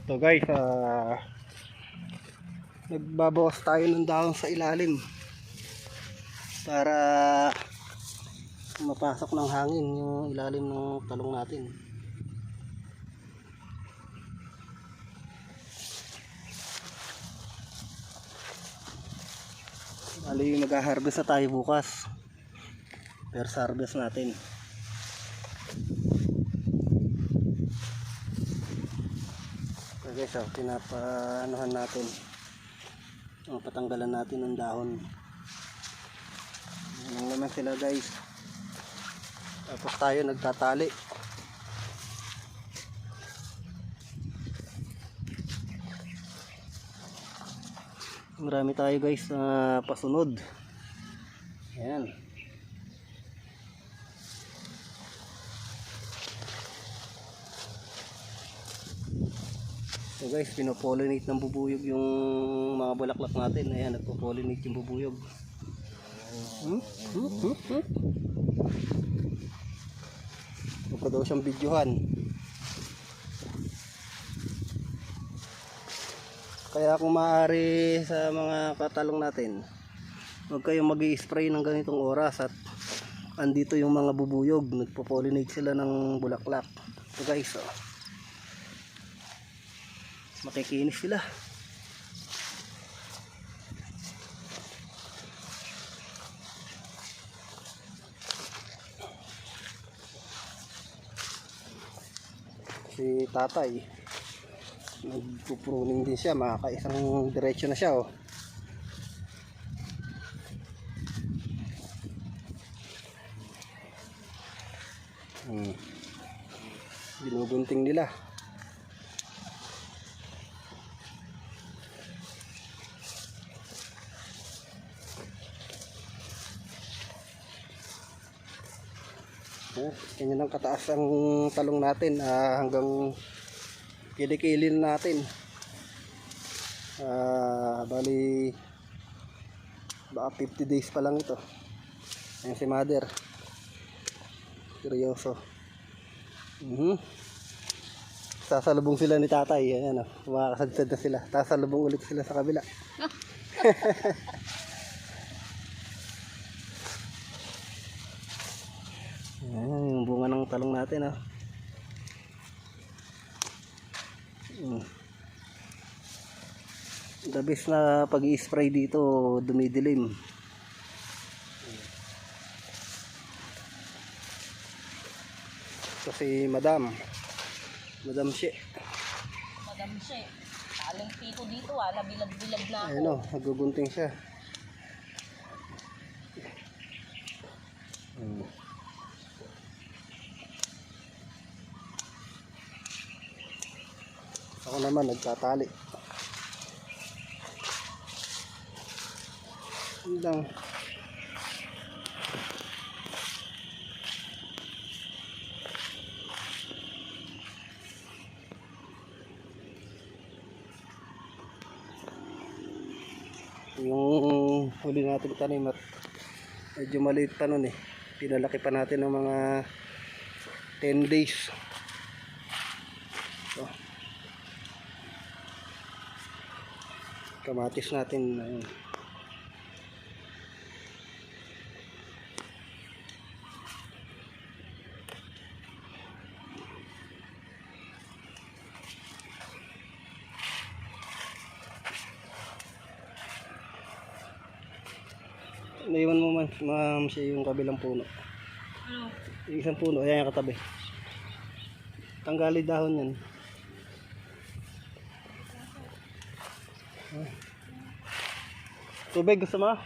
So guys, nagbabawas tayo ng dahon sa ilalim para mapasok ng hangin yung ilalim ng talong natin. Bali, mag-harvest na tayo bukas. First harvest natin. Okay, so pinapaanuhan natin, patanggalan natin ng dahon. Yan naman sila guys. Tapos tayo nagtatali. Marami tayo guys na pasunod. Ayan. So guys, pinopollinate ng bubuyog yung mga bulaklak natin. Ayan, nagpo-pollinate yung bubuyog. Ito pa daw siyang videohan. Kaya kung maaari sa mga katalong natin, huwag kayong mag-i-spray ng ganitong oras at andito yung mga bubuyog, nagpo-pollinate sila ng bulaklak. Ito guys, makikinis sila. Si tatay nagpo-pruning din siya, makakaisang diretso na siya Ginugunting nila. Ganyan ang kataas ang talong natin, hanggang kilikilin natin. Bali baka 50 days pa lang ito. Ayan si mother, seryoso. Sasalubong sila ni tatay. Ayan, makakasadsad na sila. Sasalubong ulit sila sa kabila. Ayan, yung bunga ng talong natin. The best na pag-i-spray dito, dumidilim. Kasi Madam She. Talang pito dito, nabilad-bilad na ako. Ayun nagugunting siya. Ako naman nagtatali. Yun lang. Yung huli natin tanim at medyo maliit pa nun pinalaki pa natin ng mga 10 days. Kamatis natin, ayun. Naiwan mo ma'am siya yung kabilang puno. Ano? Yung isang puno, ayan yung katabi. Tanggalin dahon yan. Tubig gusto mo?